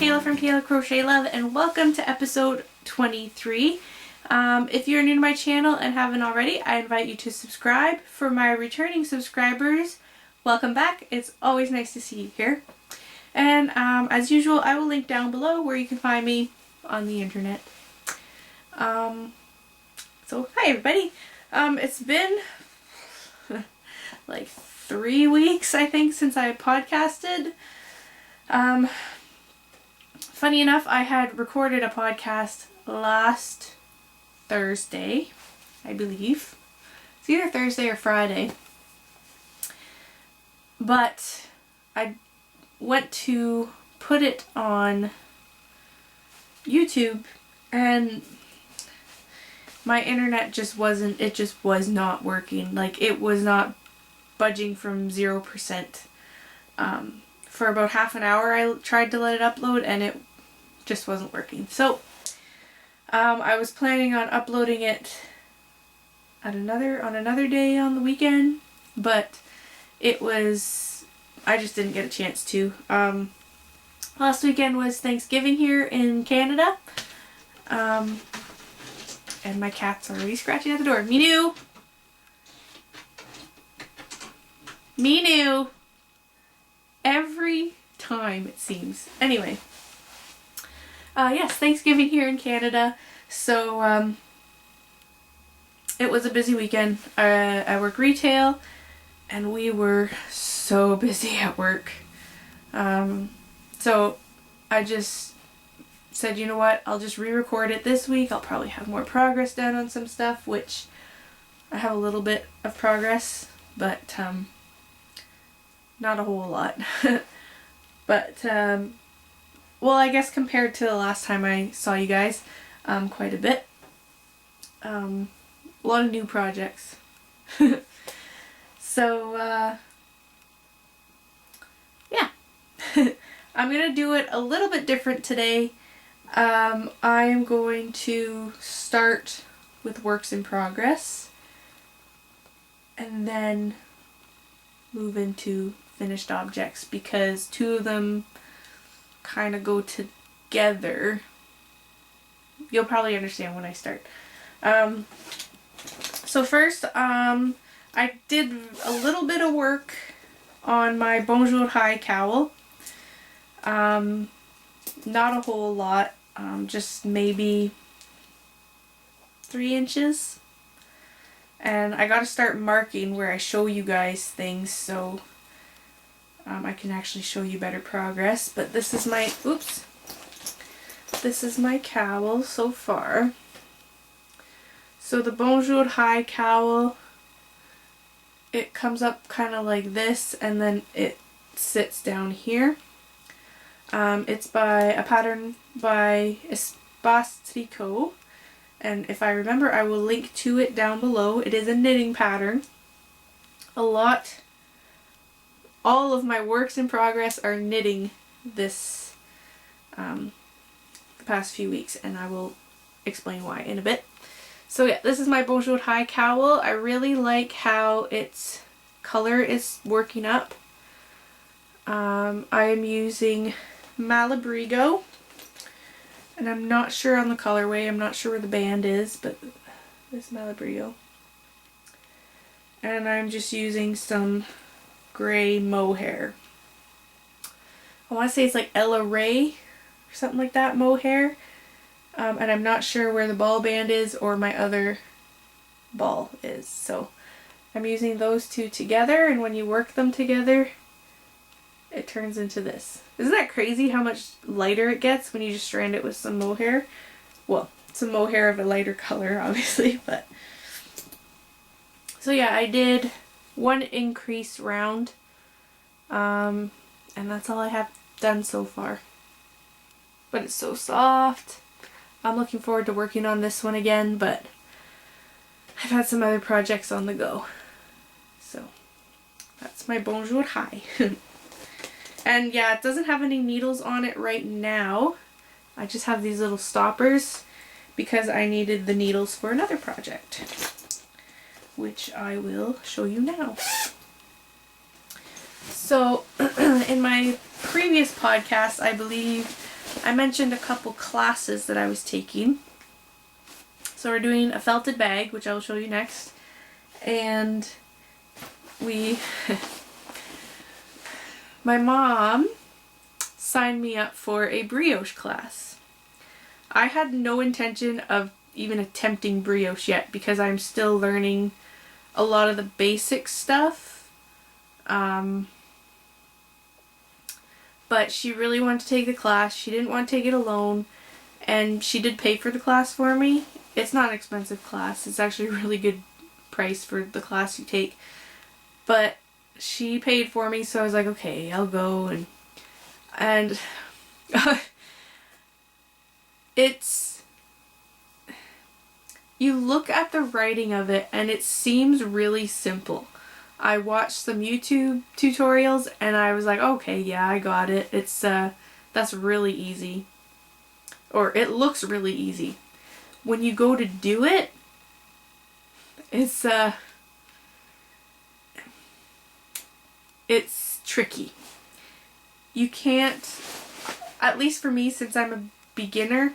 Kayla from Kayla Crochet Love, and welcome to episode 23. If you're new to my channel and haven't already, I invite you to subscribe. For my returning subscribers, welcome back. It's always nice to see you here. And as usual, I will link down below where you can find me on the internet. So hi everybody. It's been like 3 weeks, I think, since I podcasted. Funny enough, I had recorded a podcast last Thursday, I believe. It's either Thursday or Friday. But I went to put it on YouTube and my internet just wasn't, it just was not working. Like, it was not budging from 0%. For about half an hour I tried to let it upload and it just wasn't working. So I was planning on uploading it at another day on the weekend, but I just didn't get a chance to. Last weekend was Thanksgiving here in Canada, and my cat's already scratching at the door. Minu! Minu! Every time, it seems. Anyway. Yes, Thanksgiving here in Canada. So, it was a busy weekend. I work retail, and we were so busy at work. So, I just said, you know what, I'll just re-record it this week. I'll probably have more progress done on some stuff, which I have a little bit of progress, but, not a whole lot. But, well, I guess compared to the last time I saw you guys, quite a bit. A lot of new projects. So, yeah. I'm going to do it a little bit different today. I am going to start with works in progress and then move into finished objects because two of them kind of go together. You'll probably understand when I start. So first, I did a little bit of work on my Bonjour High cowl. Not a whole lot, just maybe 3 inches. And I gotta start marking where I show you guys things so I can actually show you better progress. But this is my, this is my cowl so far. So the Bonjour High cowl, it comes up kind of like this and then it sits down here. It's by a pattern by Espace Tricot, and if I remember I will link to it down below. It is a knitting pattern. All of my works in progress are knitting this the past few weeks, and I will explain why in a bit. So yeah, this is my Bonjour High cowl. I really like how its color is working up. I am using Malabrigo, and I'm not sure on the colorway. I'm not sure where the band is, but this Malabrigo. And I'm just using some gray mohair. I want to say it's like Ella Ray or something like that mohair. And I'm not sure where the ball band is or my other ball is. So I'm using those two together, and when you work them together, it turns into this. Isn't that crazy how much lighter it gets when you just strand it with some mohair? Well, some mohair of a lighter color, obviously, but... So yeah, I did 1 increase round, and that's all I have done so far. But it's so soft. I'm looking forward to working on this one again, but I've had some other projects on the go. So that's my Bonjour High. And yeah, it doesn't have any needles on it right now. I just have these little stoppers because I needed the needles for another project, which I will show you now. So in my previous podcast, I believe I mentioned a couple classes that I was taking. So we're doing a felted bag, which I will show you next. And my mom signed me up for a brioche class. I had no intention of even attempting brioche yet because I'm still learning a lot of the basic stuff. But she really wanted to take the class. She didn't want to take it alone, and she did pay for the class for me. It's not an expensive class. It's actually a really good price for the class you take. But she paid for me, so I was like, okay, I'll go. And it's, you look at the writing of it and it seems really simple. I watched some YouTube tutorials and I was like, okay, yeah, I got it. It's that's really easy. Or it looks really easy. When you go to do it, it's tricky. You can't, at least for me, since I'm a beginner,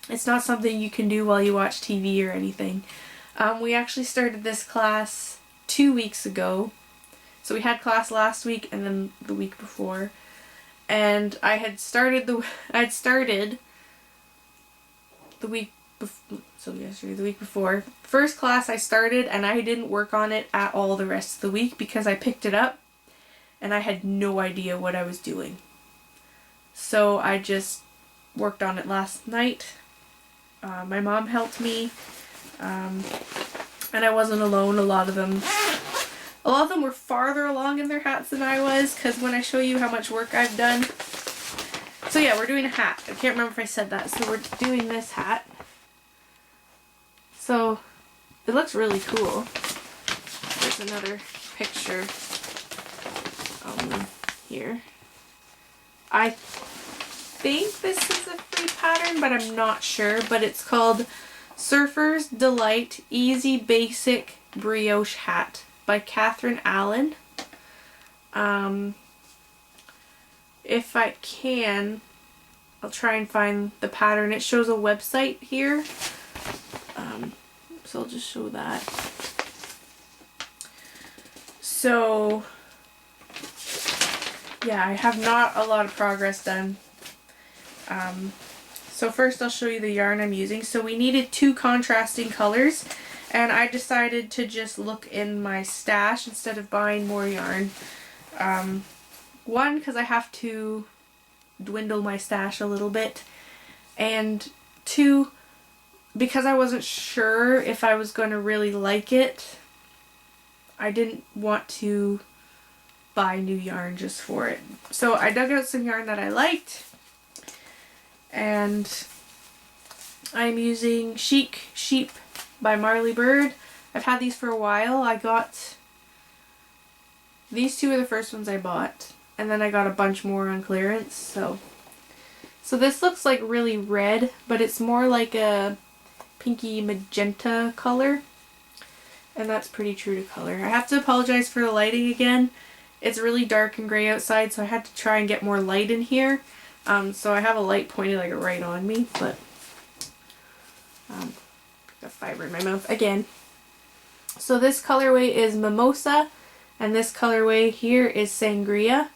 it's not something you can do while you watch TV or anything. We actually started this class 2 weeks ago. So we had class last week and then the week before. And I had started the week before, so yesterday, the week before. First class I started and I didn't work on it at all the rest of the week because I picked it up and I had no idea what I was doing. So I just worked on it last night. My mom helped me. And I wasn't alone. A lot of them were farther along in their hats than I was, because when I show you how much work I've done. So yeah, we're doing a hat. I can't remember if I said that. So we're doing this hat. So it looks really cool. There's another picture here. I think this is a free pattern, but I'm not sure. But it's called Surfer's Delight Easy Basic Brioche Hat by Catherine Allen. If I can, I'll try and find the pattern. It shows a website here. So I'll just show that. So yeah, I have not a lot of progress done. So first I'll show you the yarn I'm using. So we needed 2 contrasting colors, and I decided to just look in my stash instead of buying more yarn. 1, because I have to dwindle my stash a little bit, and 2, because I wasn't sure if I was going to really like it. I didn't want to buy new yarn just for it. So I dug out some yarn that I liked. And I'm using Chic Sheep by Marley Bird. I've had these for a while. I got these 2 are the first ones I bought, and then I got a bunch more on clearance. So this looks like really red, but it's more like a pinky magenta color, and that's pretty true to color. I have to apologize for the lighting again. It's really dark and gray outside, so I had to try and get more light in here. So I have a light pointed like right on me, but got fiber in my mouth again. So this colorway is Mimosa, and this colorway here is Sangria,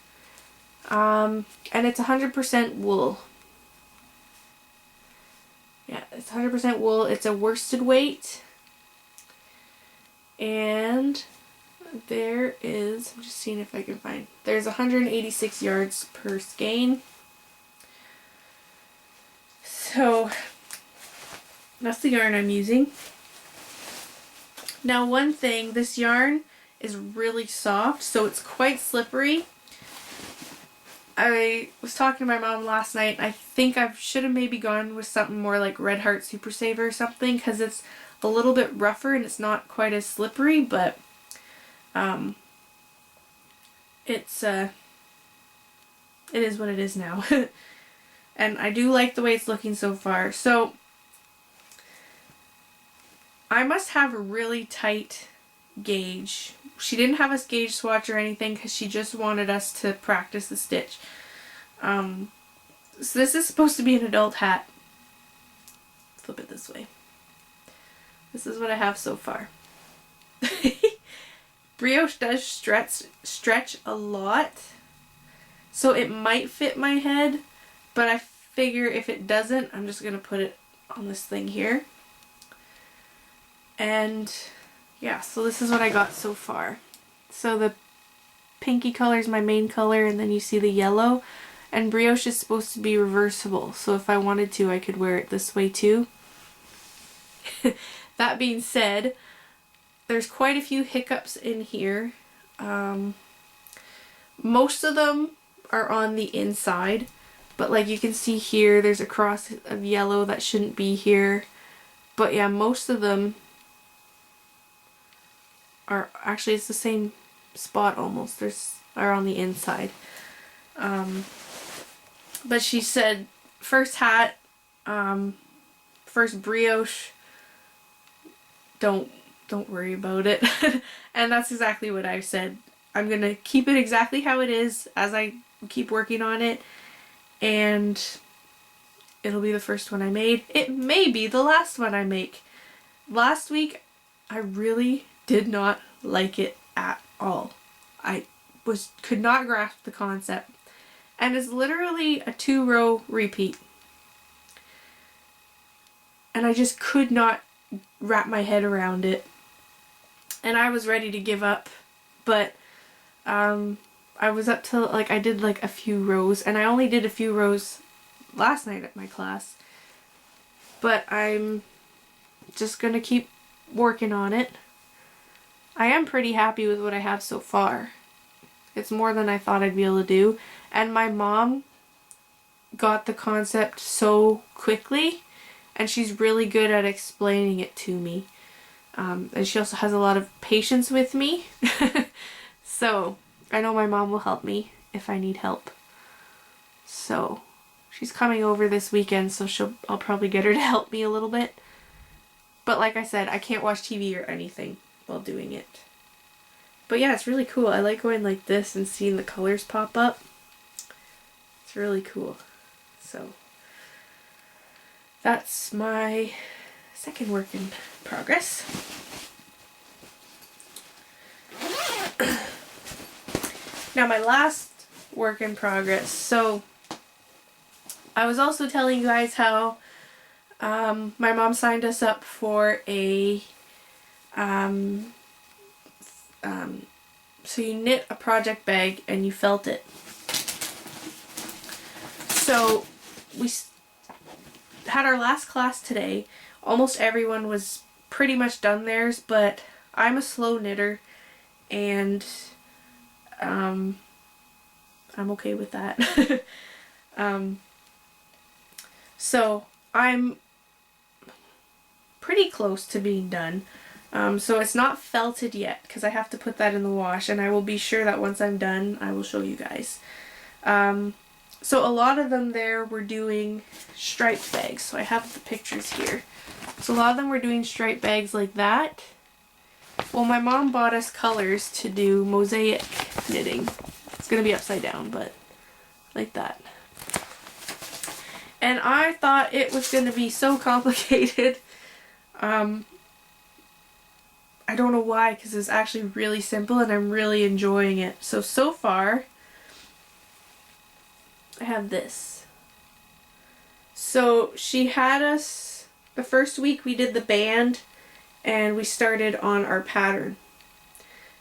and it's 100% wool. Yeah, it's 100% wool. It's a worsted weight, and there is, I'm just seeing if I can find, there's 186 yards per skein. So that's the yarn I'm using. Now one thing, this yarn is really soft, so it's quite slippery. I was talking to my mom last night. I think I should have maybe gone with something more like Red Heart Super Saver or something, because it's a little bit rougher and it's not quite as slippery, but it is what it is now. And I do like the way it's looking so far. So I must have a really tight gauge. She didn't have us gauge swatch or anything because she just wanted us to practice the stitch. So this is supposed to be an adult hat. Flip it this way. This is what I have so far. Brioche does stretch a lot, so it might fit my head, but I figure if it doesn't, I'm just going to put it on this thing here. And yeah, so this is what I got so far. So the pinky color is my main color, and then you see the yellow. And brioche is supposed to be reversible, so if I wanted to, I could wear it this way too. That being said, there's quite a few hiccups in here. Most of them are on the inside, but like you can see here, there's a cross of yellow that shouldn't be here. But yeah, most of them are actually, it's the same spot almost. Are on the inside. But she said first hat, first brioche, don't worry about it. And that's exactly what I've said. I'm gonna keep it exactly how it is as I keep working on it, and it'll be the first one I made. It may be the last one I make. Last week I really did not like it at all. I could not grasp the concept, and it's literally a 2-row repeat, and I just could not wrap my head around it, and I was ready to give up. But I was up to, like, I did like a few rows, and I only did a few rows last night at my class, but I'm just gonna keep working on it. I am pretty happy with what I have so far. It's more than I thought I'd be able to do, and my mom got the concept so quickly, and she's really good at explaining it to me. And she also has a lot of patience with me. So I know my mom will help me if I need help. So she's coming over this weekend, so I'll probably get her to help me a little bit. But like I said, I can't watch TV or anything while doing it. But yeah, it's really cool. I like going like this and seeing the colors pop up. It's really cool. So that's my second work in progress. Now my last work in progress. So I was also telling you guys how my mom signed us up for a so you knit a project bag and you felt it. So we had our last class today. Almost everyone was pretty much done theirs, but I'm a slow knitter, and I'm okay with that. So I'm pretty close to being done. So it's not felted yet because I have to put that in the wash, and I will be sure that once I'm done I will show you guys. So a lot of them there were doing striped bags, so I have the pictures here. So a lot of them were doing striped bags like that. Well, my mom bought us colors to do mosaic knitting. It's gonna be upside down, but like that. And I thought it was gonna be so complicated. I don't know why, because it's actually really simple and I'm really enjoying it. So far, I have this. So she had us, the first week we did the band and we started on our pattern.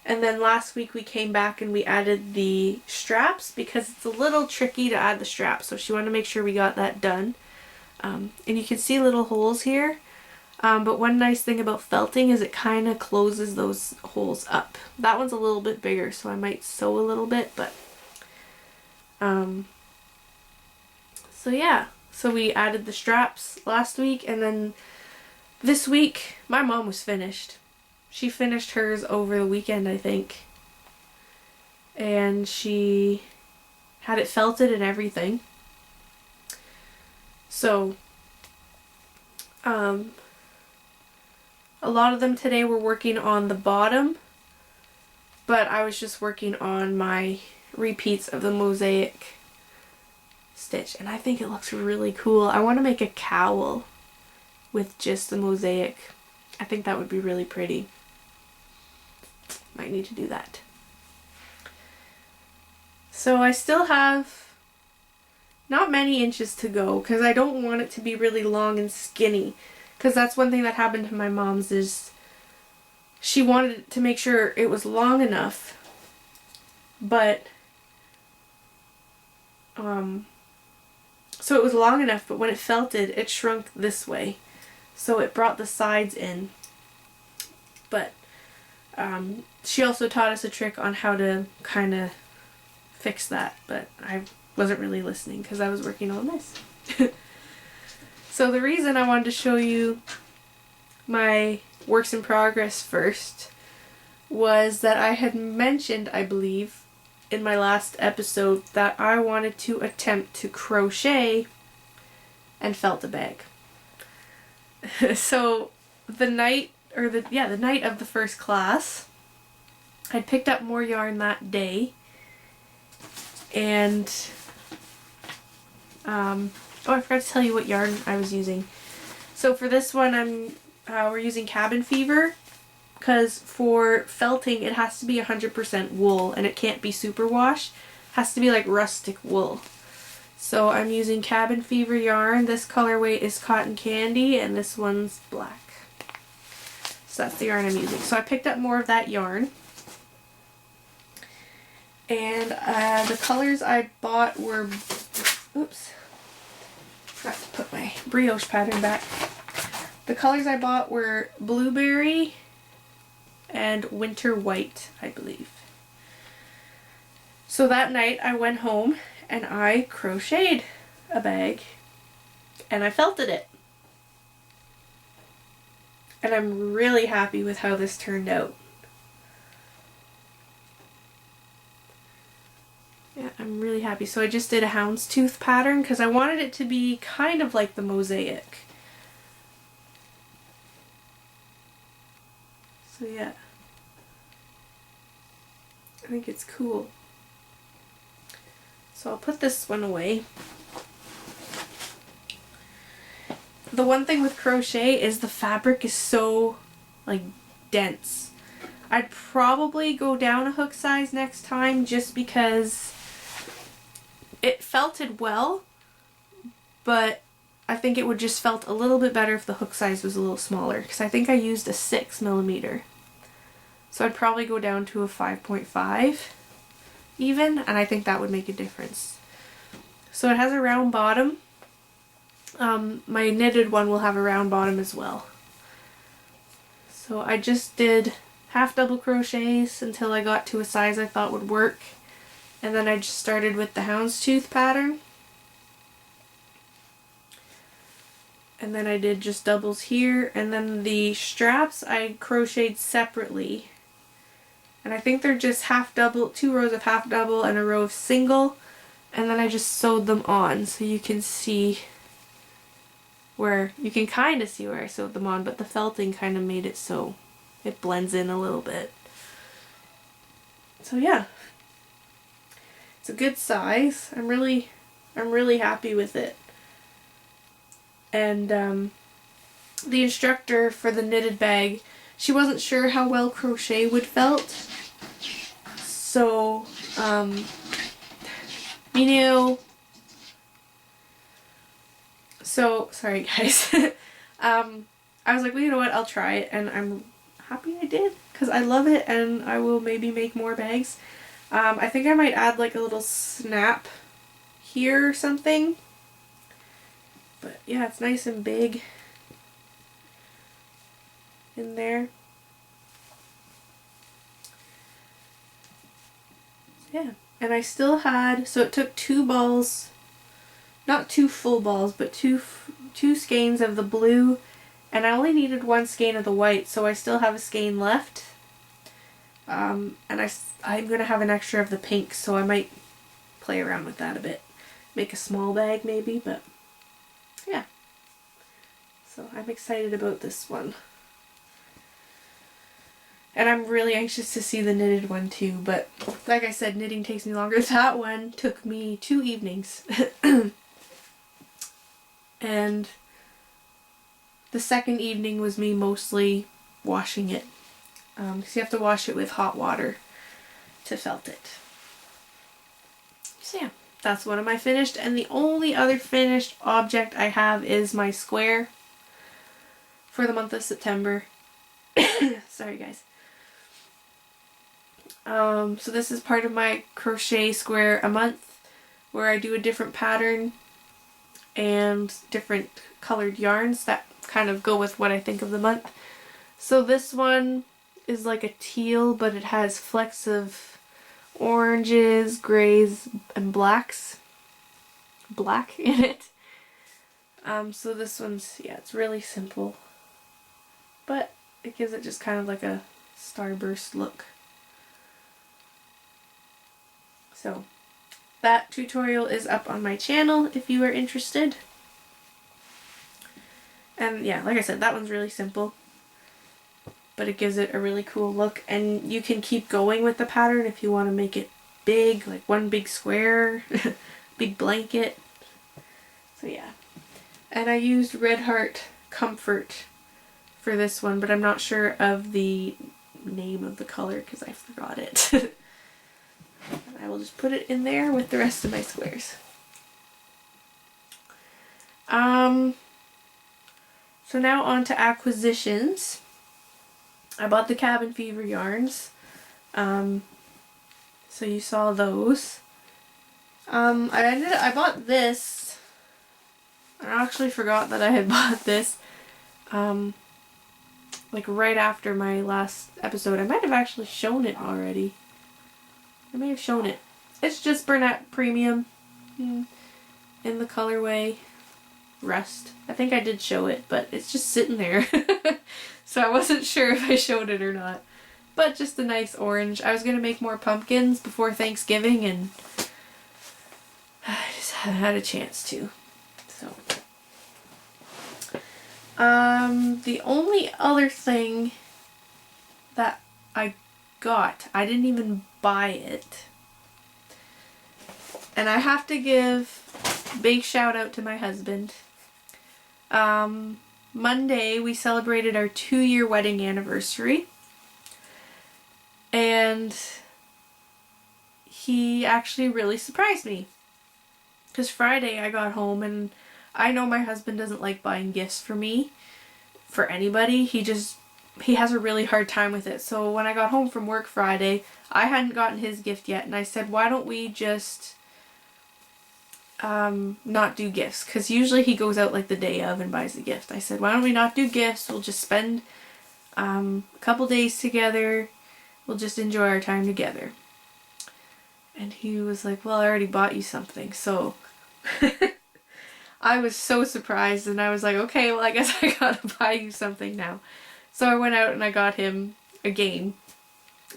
And then last week we came back and we added the straps because it's a little tricky to add the straps. So she wanted to make sure we got that done. And you can see little holes here. But one nice thing about felting is it kind of closes those holes up. That one's a little bit bigger, so I might sew a little bit, but so yeah. So we added the straps last week, and then this week my mom was finished. She finished hers over the weekend, I think. And she had it felted and everything. So a lot of them today were working on the bottom, but I was just working on my repeats of the mosaic stitch, and I think it looks really cool. I want to make a cowl with just the mosaic. I think that would be really pretty. Might need to do that. So I still have not many inches to go because I don't want it to be really long and skinny, because that's one thing that happened to my mom's, is she wanted to make sure it was long enough, but so it was long enough, but when it felted, it shrunk this way, so it brought the sides in. But she also taught us a trick on how to kind of fix that, but I wasn't really listening because I was working on this. So the reason I wanted to show you my works in progress first was that I had mentioned, I believe, in my last episode that I wanted to attempt to crochet and felt a bag. So the night of the first class, I'd picked up more yarn that day, and oh, I forgot to tell you what yarn I was using. So for this one, we're using Cabin Fever, because for felting it has to be 100% wool, and it can't be superwash. It has to be like rustic wool. So I'm using Cabin Fever yarn. This colorway is Cotton Candy, and this one's black. So that's the yarn I'm using. So I picked up more of that yarn. And the colors I bought were, oops, forgot to put my brioche pattern back. The colors I bought were Blueberry and Winter White, I believe. So that night I went home and I crocheted a bag and I felted it. And I'm really happy with how this turned out. Yeah, I'm really happy. So I just did a houndstooth pattern because I wanted it to be kind of like the mosaic. So yeah, I think it's cool. So I'll put this one away. The one thing with crochet is the fabric is so like dense. I'd probably go down a hook size next time just because it felted well, but I think it would just felt a little bit better if the hook size was a little smaller, because I think I used a 6mm. So I'd probably go down to a 5.5 even, and I think that would make a difference. So it has a round bottom. My knitted one will have a round bottom as well. So I just did half double crochets until I got to a size I thought would work, and then I just started with the houndstooth pattern, and then I did just doubles here, and then the straps I crocheted separately, and I think they're just half double, 2 rows of half double and a row of single, and then I just sewed them on so you can see where, you can kind of see where I sewed them on, but the felting kind of made it so it blends in a little bit. So yeah, it's a good size. I'm really happy with it. And the instructor for the knitted bag, she wasn't sure how well crochet would felt. So, you know, so, sorry guys. I was like, well, you know what, I'll try it, and I'm happy I did, because I love it, and I will maybe make more bags. I think I might add like a little snap here or something. But yeah, it's nice and big in there. Yeah, and I still had, so it took 2 balls, not 2 full balls, but two skeins of the blue, and I only needed 1 skein of the white, so I still have a skein left. And I'm going to have an extra of the pink, so I might play around with that a bit. Make a small bag maybe, but yeah. So I'm excited about this one. And I'm really anxious to see the knitted one too, but like I said, knitting takes me longer. That one took me 2 evenings. And the second evening was me mostly washing it. Because you have to wash it with hot water to felt it. So yeah, that's one of my finished. And the only other finished object I have is my square for the month of September. Sorry guys. So this is part of my crochet square a month where I do a different pattern and different colored yarns that kind of go with what I think of the month. So this one is like a teal, but it has flecks of oranges, grays, and black in it. So this one's, yeah, it's really simple, but it gives it just kind of like a starburst look. So that tutorial is up on my channel if you are interested. And yeah, like I said, that one's really simple, but it gives it a really cool look. And you can keep going with the pattern if you want to make it big, like one big square, big blanket. So yeah. And I used Red Heart Comfort for this one, but I'm not sure of the name of the color because I forgot it. And I will just put it in there with the rest of my squares. So now on to acquisitions. I bought the Cabin Fever yarns. So you saw those. I bought this. I actually forgot that I had bought this. Like right after my last episode. I might have actually shown it already. I may have shown it. It's just Bernat Premium in the colorway Rust. I think I did show it, but it's just sitting there. So I wasn't sure if I showed it or not. But just a nice orange. I was going to make more pumpkins before Thanksgiving and I just haven't had a chance to. So the only other thing that I got, I didn't even buy it. And I have to give a big shout out to my husband. Monday we celebrated our 2-year wedding anniversary. And he actually really surprised me. Because Friday I got home and I know my husband doesn't like buying gifts for me, for anybody. He has a really hard time with it. So when I got home from work Friday, I hadn't gotten his gift yet. And I said, why don't we just not do gifts? Because usually he goes out like the day of and buys the gift. I said, why don't we not do gifts? We'll just spend a couple days together. We'll just enjoy our time together. And he was like, well, I already bought you something. So I was so surprised and I was like, okay, well, I guess I gotta buy you something now. So I went out and I got him a game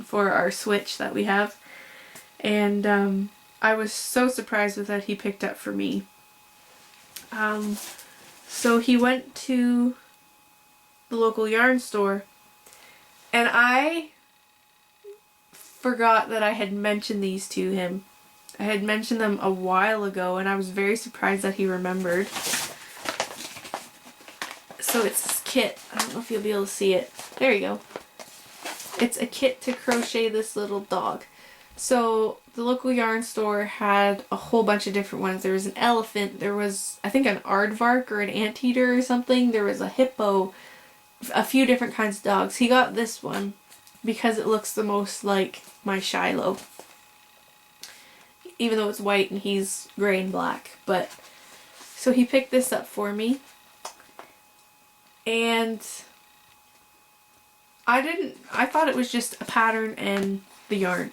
for our Switch that we have. And I was so surprised with that he picked up for me. So he went to the local yarn store and I forgot that I had mentioned these to him. I had mentioned them a while ago and I was very surprised that he remembered. So it's this kit. I don't know if you'll be able to see it. There you go. It's a kit to crochet this little dog. So the local yarn store had a whole bunch of different ones. There was an elephant, there was I think an aardvark or an anteater or something, there was a hippo, a few different kinds of dogs. He got this one because it looks the most like my Shiloh. Even though it's white and he's gray and black. But so he picked this up for me. And I thought it was just a pattern and the yarn.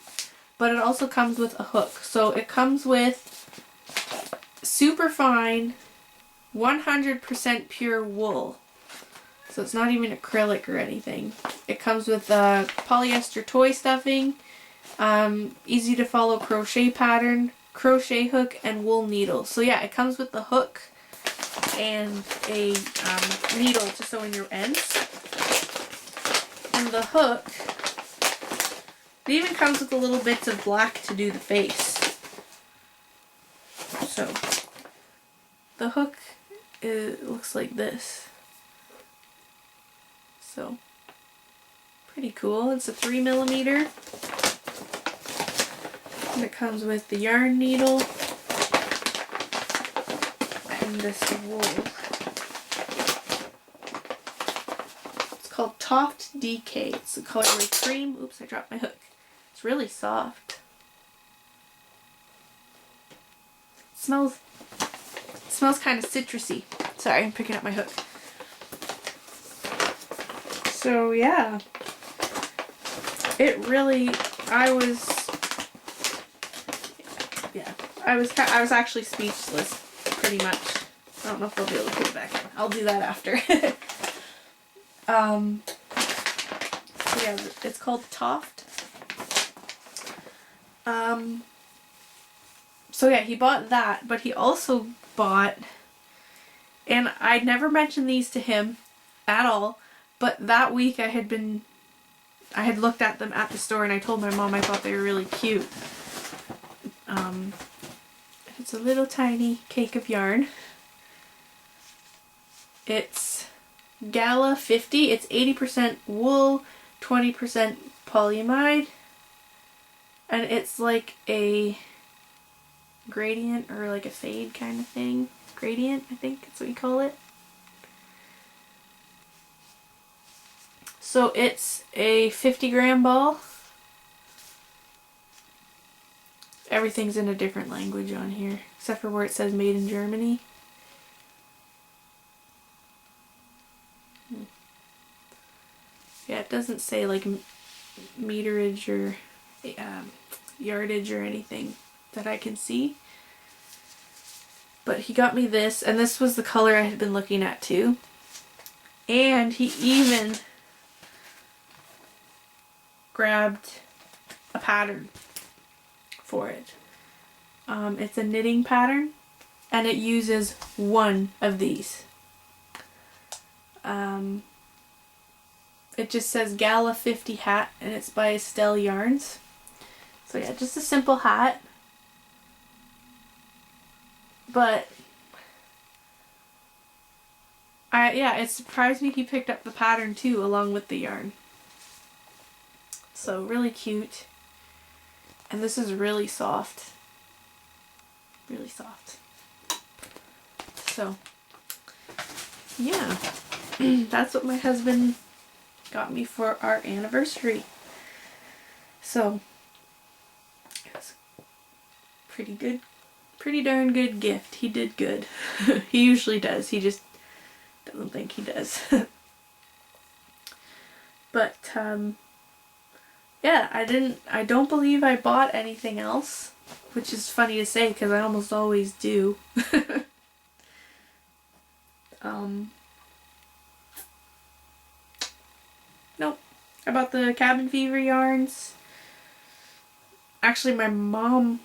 But it also comes with a hook. So it comes with super fine 100% pure wool. So it's not even acrylic or anything. It comes with polyester toy stuffing, easy to follow crochet pattern, crochet hook, and wool needle. So yeah, it comes with the hook and a needle to sew in your ends. And the hook It even comes with the little bits of black to do the face. So, the hook looks like this. So, pretty cool. It's a 3mm. And it comes with the yarn needle and this wool. It's called Toft DK. It's the colorway cream. Oops, I dropped my hook. It's really soft. It smells kind of citrusy. Sorry, I'm picking up my hook. So yeah, it really, I was actually speechless, pretty much. I don't know if I'll be able to put it back in. I'll do that after. So yeah, it's called Toft. So yeah, he bought that, but he also bought, and I'd never mentioned these to him at all, but that week I had looked at them at the store and I told my mom I thought they were really cute. It's a little tiny cake of yarn. It's Gala 50. It's 80% wool, 20% polyamide. And it's like a gradient or like a fade kind of thing. Gradient, I think that's what you call it. So it's a 50-gram ball. Everything's in a different language on here, except for where it says made in Germany. Yeah, it doesn't say like meterage or yardage or anything that I can see. But he got me this, and this was the color I had been looking at too. And he even grabbed a pattern for it. It's a knitting pattern, and it uses one of these. It just says Gala 50 hat, and it's by Estelle Yarns. So yeah, just a simple hat. But it surprised me he picked up the pattern too, along with the yarn. So really cute. And this is really soft. Really soft. So, yeah. That's what my husband got me for our anniversary. So, it was pretty good. Pretty darn good gift. He did good. He usually does. He just doesn't think he does. But, yeah, I don't believe I bought anything else, which is funny to say because I almost always do. Nope. I bought the Cabin Fever yarns. Actually, my mom,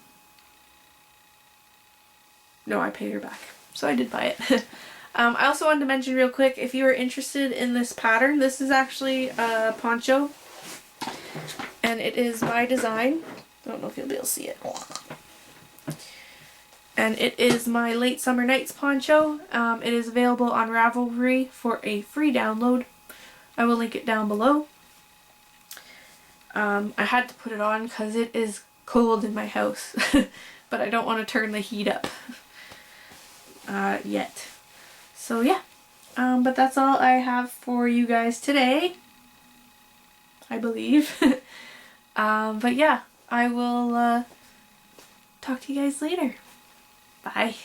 no, I paid her back, so I did buy it. I also wanted to mention real quick, if you are interested in this pattern, this is actually a poncho. And it is my design. I don't know if you'll be able to see it. And it is my Late Summer Nights poncho. It is available on Ravelry for a free download. I will link it down below. I had to put it on because it is cold in my house. But I don't want to turn the heat up yet. So yeah. But that's all I have for you guys today, I believe. But yeah, I will talk to you guys later. Bye.